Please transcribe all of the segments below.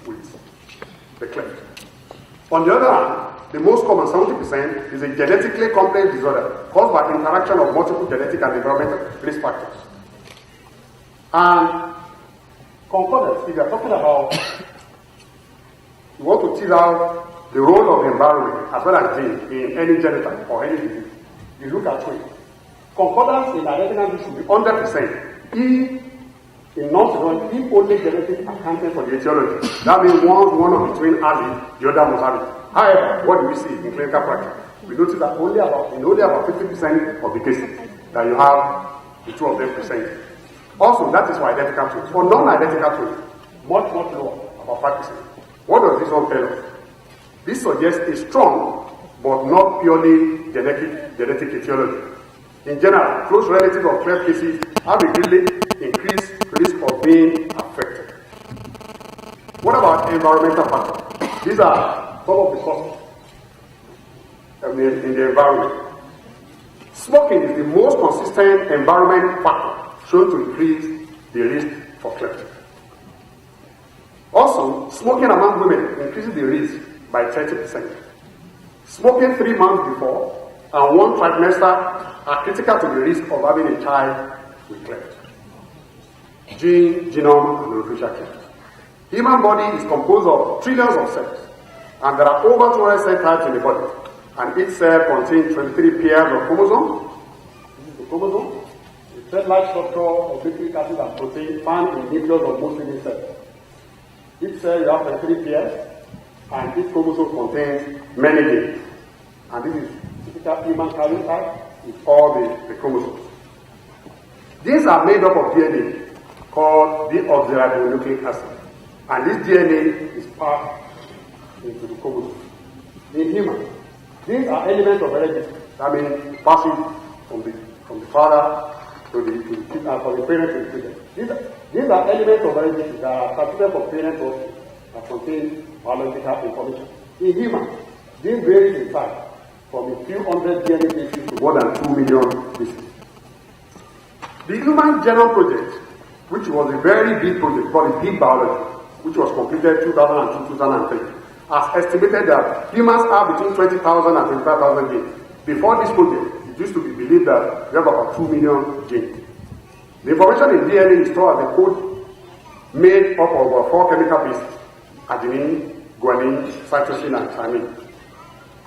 with the cleft. On the other hand, the most common, 70%, is a genetically complex disorder caused by interaction of multiple genetic and environmental risk factors. And concordance, if you are talking about, you want to tease out the role of the environment as well as gene in any genotype or any disease, you look at twins. Concordance in identical should be 100%. In non-sequence, if only genetic accounting for the etiology, that means one of the twin has it, the other must have it. However, what do we see in clinical practice? We notice that only about 50% of the cases that you have the two of them presenting. Also, that is for identical twins. For non-identical twins, much lower, about 5%. What does this one tell us? This suggests a strong, but not purely genetic etiology. In general, close relatives of cleft cases have a greatly increased risk of being affected. What about environmental factors? These are some of the causes in the environment. Smoking is the most consistent environment factor shown to increase the risk for cleft. Also, smoking among women increases the risk by 30%. Smoking 3 months before and 1 trimester are critical to the risk of having a child with cleft. Gene, genome, and nutritional cleft. Human body is composed of trillions of cells, and there are over 200 cell types in the body, and each cell contains 23 pairs of chromosomes. This is the chromosome. The thread-like structure of nucleic acid and protein found in the nucleus of most living cells. Each cell you have 23 pairs, and each chromosome contains many genes. And this is typical human karyotype with all the chromosomes. These are made up of DNA called deoxyribonucleic acid. And this DNA is passed into the chromosome. In humans, these are elements of heredity. That means passing from the father to the kid, and from the parent to the children. These are elements of heredity that are transmitted from parent also that contain biological information. In humans, these vary in size from a few hundred DNA bases to more than 2 million bases. The Human Genome Project, which was a very big project called Big Biology, which was completed 2002-2003, has estimated that humans have between 20,000 and 25,000 genes. Before this project, it used to be believed that we have about 2 million genes. The information in DNA is stored as a code made up of 4 chemical bases: adenine, guanine, cytosine, and thymine.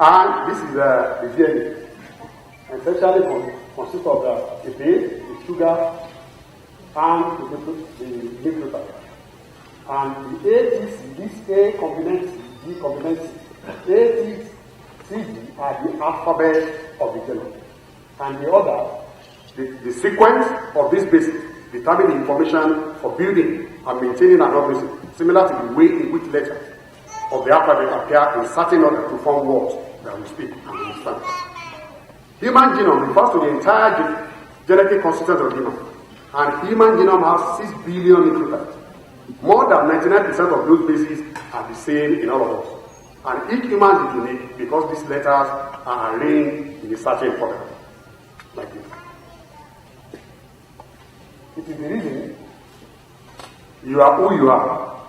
And this is the DNA. Essentially consists of the base, the sugar, and the nucleotide. And the ATC, this A complements C, D complements C. A, T, C, D are the alphabet of the genome. And the other, the sequence of these bases determine the information for building and maintaining an organism, similar to the way in which letters of the alphabet appear in certain order to form words that we speak and understand. Human genome refers to the entire genetic constituent of human. And human genome has 6 billion nucleotides. More than 99% of those bases are the same in all of us. And each human is unique because these letters are arranged in a certain order, like this. It is the reason you are who you are,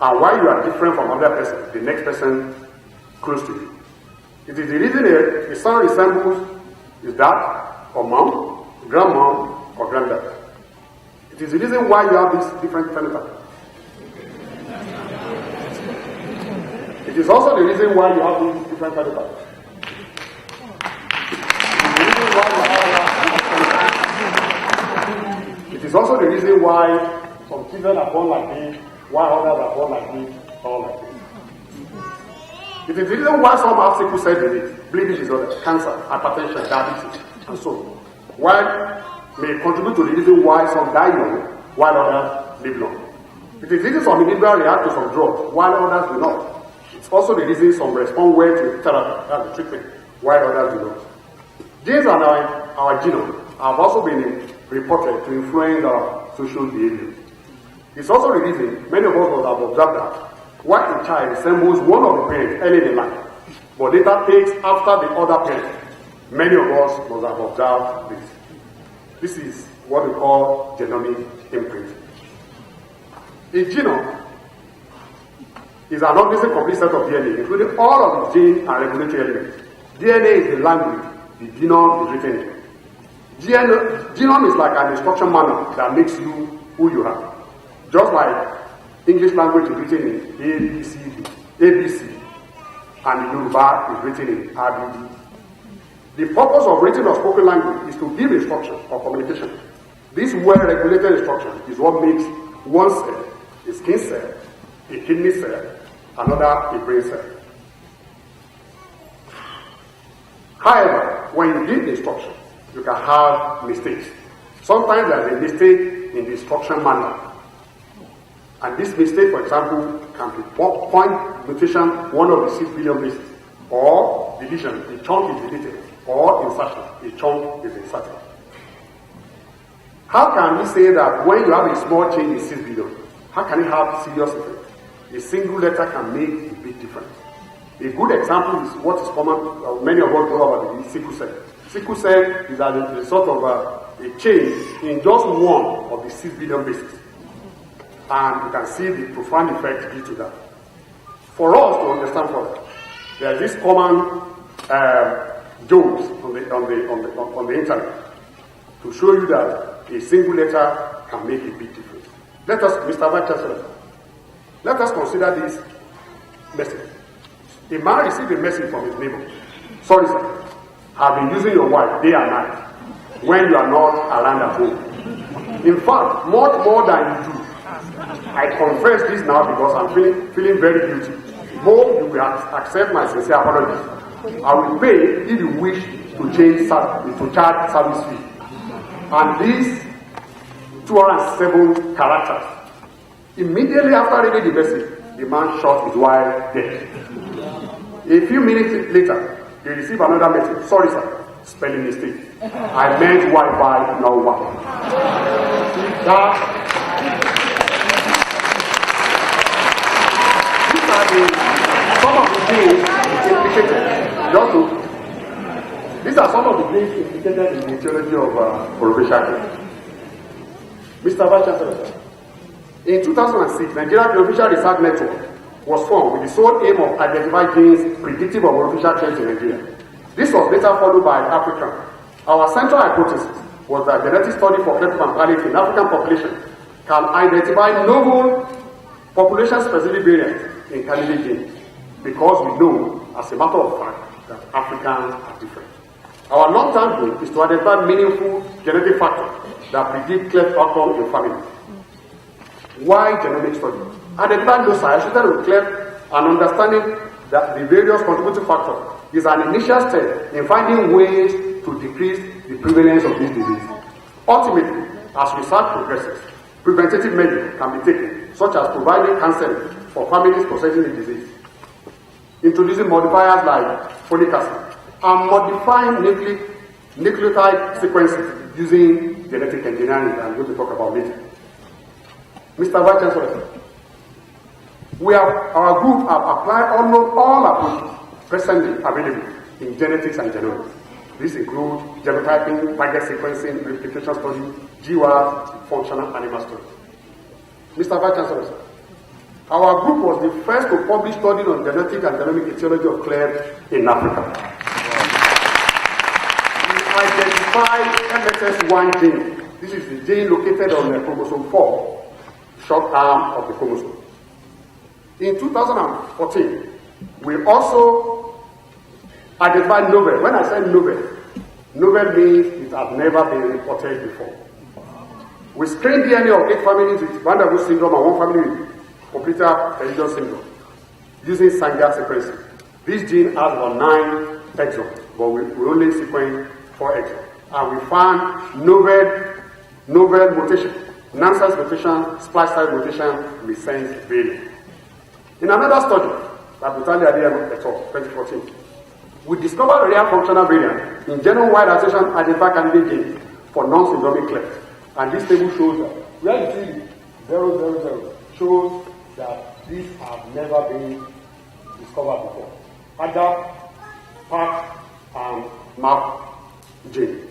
and why you are different from another person, the next person close to you. It is the reason a son resembles his dad, or mom, grandmom, or granddad. It is the reason why you have this different phenotype. It is also the reason why you have these different phenotypes. It is also the reason why some children are born like this, while others are born like this, or like this. It is the reason why some have sickle cell disease, bleeding disorder, cancer, hypertension, diabetes, and so on. Why may contribute to the reason why some die young, while others live long. It is the reason some individuals react to some drugs, while others do not. It's also the reason some respond well to therapy, that's the treatment, while others do not. Genes and our genome have also been reported to influence our social behavior. It's also the reason many of us must have observed that while a child resembles one of the parents early in life, but later takes after the other parent, many of us must have observed this. This is what we call genomic imprint. A genome is an obviously complete set of DNA, including all of its gene and regulatory elements. DNA is the language the genome is written in. Genome is like an instruction manual that makes you who you are. Just like English language is written in ABC, and Yoruba is written in RBD. The purpose of written or spoken language is to give instruction or communication. This well-regulated instruction is what makes one cell a skin cell, a kidney cell, another a brain cell. However, when you give instruction, you can have mistakes. Sometimes there is a mistake in the instruction manual. And this mistake, for example, can be point mutation, one of the 6 billion bases, or deletion, a chunk is deleted, or insertion, a chunk is inserted. How can we say that when you have a small change in 6 billion, how can it have serious effect? A single letter can make a big difference. A good example is what is common, many of us know about the sickle cell. Sickle cell is a sort of a change in just one of the 6 billion bases. And you can see the profound effect due to that. For us to understand further, there is this common jokes on the internet to show you that a single letter can make a big difference. Let us, Mr. Vice Chancellor, let us consider this message. A man received a message from his neighbor. Sorry, sir, I've been using your wife day and night when you are not around at home. In fact, much more than you do. I confess this now because I'm feeling very guilty. Hope you will accept my sincere apologies. I will pay if you wish to charge service fee. And these 207 characters. Immediately after reading the message, the man shot his wife dead. A few minutes later, he received another message. Sorry, sir, spelling mistake. I meant Wi-Fi, not Wi-Fi. Some of the things implicated. These are some of the things implicated in the theology of orofacial. Mr. Vice Chancellor, in 2006, Nigeria Orofacial Research Network was formed with the sole aim of identifying genes predictive of orofacial trends in Nigeria. This was later followed by Africa. Our central hypothesis was that genetic study for cleft and palate in African population can identify novel population-specific variants in candidate genes, because we know, as a matter of fact, that Africans are different. Our long-term goal is to identify meaningful genetic factors that predict cleft outcome in families. Why genomic study? Identifying those associated with cleft and understanding that the various contributing factors is an initial step in finding ways to decrease the prevalence of this disease. Ultimately, as research progresses, preventative measures can be taken, such as providing counseling for families possessing the disease, introducing modifiers like folic acid, and modifying nucleotide sequences using genetic engineering that I'm going to talk about later. Mr. Vice Chancellor, our group have applied almost all approaches presently available in genetics and genomics. These include genotyping, target sequencing, replication study, GWAS, functional animal study. Mr. Vice Chancellor, our group was the first to publish studies on genetic and genomic etiology of cleft in Africa. We identified MSS1 gene. This is the gene located on the chromosome 4, short arm of the chromosome. In 2014, we also identified novel. When I say novel means it has never been reported before. We screened DNA of 8 families with Van der Waals syndrome and 1 family with completer pterygium syndrome using Sanger sequencing. This gene has about 9 exons, but we only sequenced 4 exons. And we found novel mutation, nonsense mutation, splice site mutation, missense variant. In another study, Adeyemo Inaugural, 2014, we discovered a rare functional variant in genome-wide association identified candidate genes for non-syndromic cleft. And this table shows that where you see 000 shows that these have never been discovered before. Other PAC and MAP gene.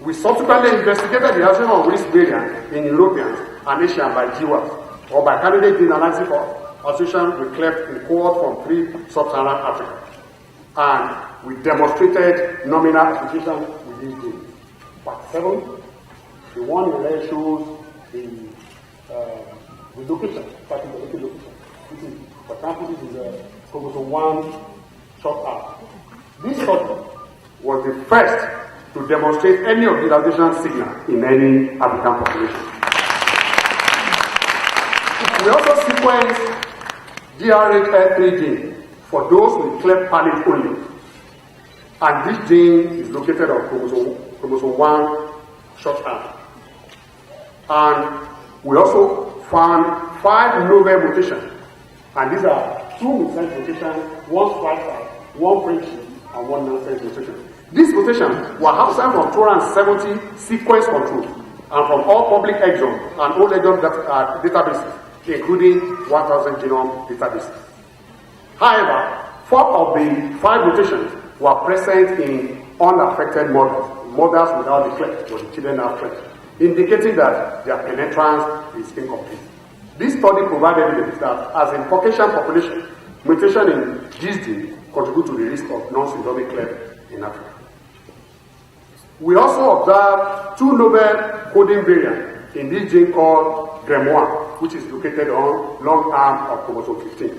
We subsequently investigated the association of risk variant in Europeans and Asians by GWAS or by candidate gene analysis association with cleft in cohort from 3 sub-Saharan Africa. And we demonstrated nominal association with these genes. Part 7, the one in red shows the location, starting the location. This is, for example, this is chromosome 1 short arm. This study was the first to demonstrate any of the association signal in any African population. We also sequenced GRHL3 gene for those with cleft palate only. And this gene is located on chromosome 1 short arm. And we also found 5 novel mutations. And these are 2 missense mutations, 1 splicer, 1 friendship, and 1 nonsense mutation. These mutations were absent from 270 sequence control and from all public exome and old exome databases, including 1,000 genome databases. However, 4 of the 5 mutations were present in unaffected mothers without the cleft, or the children have cleft, indicating that their penetrance is incomplete. This study provided evidence that, as in Caucasian population, mutation in this gene contribute to the risk of non-syndromic cleft in Africa. We also observed 2 novel coding variants in this gene called GREM1, which is located on long arm of chromosome 15.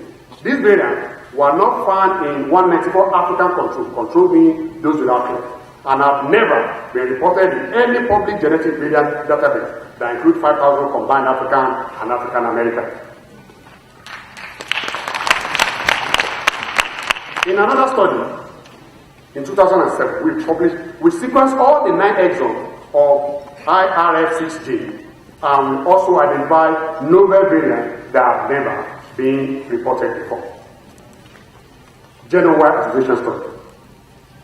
These variants were not found in 194 African control being those without cleft, and have never been reported in any public genetic variant database that include 5,000 combined African and African American. In another study, in 2007, we sequenced all the 9 exons of IRF6 gene, and we also identified novel variants that have never been reported before. Genome-wide association study.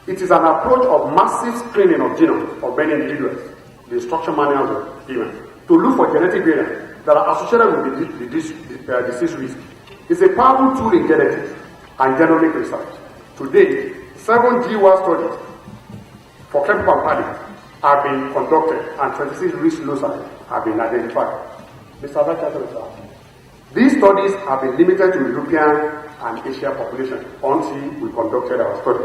It is an approach of massive screening of genomes of many individuals, the instruction manuals of humans, to look for genetic variants that are associated with the disease risk. It's a powerful tool in genetics and genomic research. Today, 7 GWAS studies for cleft palate have been conducted and 26 risk loci have been identified. Mr. Vice Chancellor, these studies have been limited to European and Asian population until we conducted our study.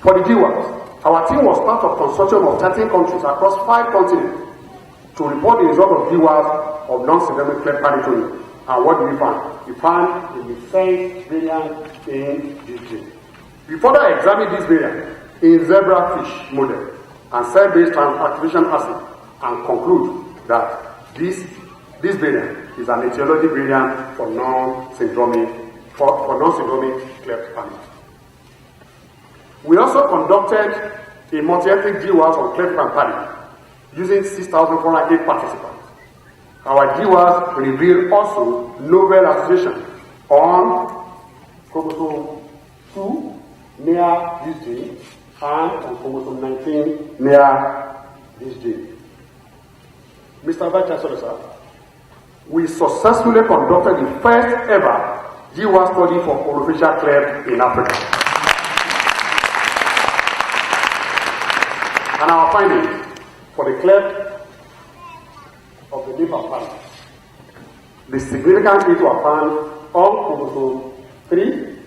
For the GWAS, our team was part of a consortium of 13 countries across 5 continents to report the result of GWAS of non-syndromic cleft palate. And what did we find? We found a missense variant in this gene. We further examined this variant in zebrafish model and cell-based transactivation assay and conclude that this variant is an etiology variant for non-syndromic cleft palate. We also conducted a multi-ethnic GWAS on cleft palate using 6,408 participants. Our GWAS revealed also novel association on chromosome 2 near this gene and on chromosome 19 near this gene. Mr. Vice Chancellor, sir, we successfully conducted the first ever GWAS study for orofacial cleft in Africa. And our findings for the cleft of the liver palate. The significant hits were found on chromosome 3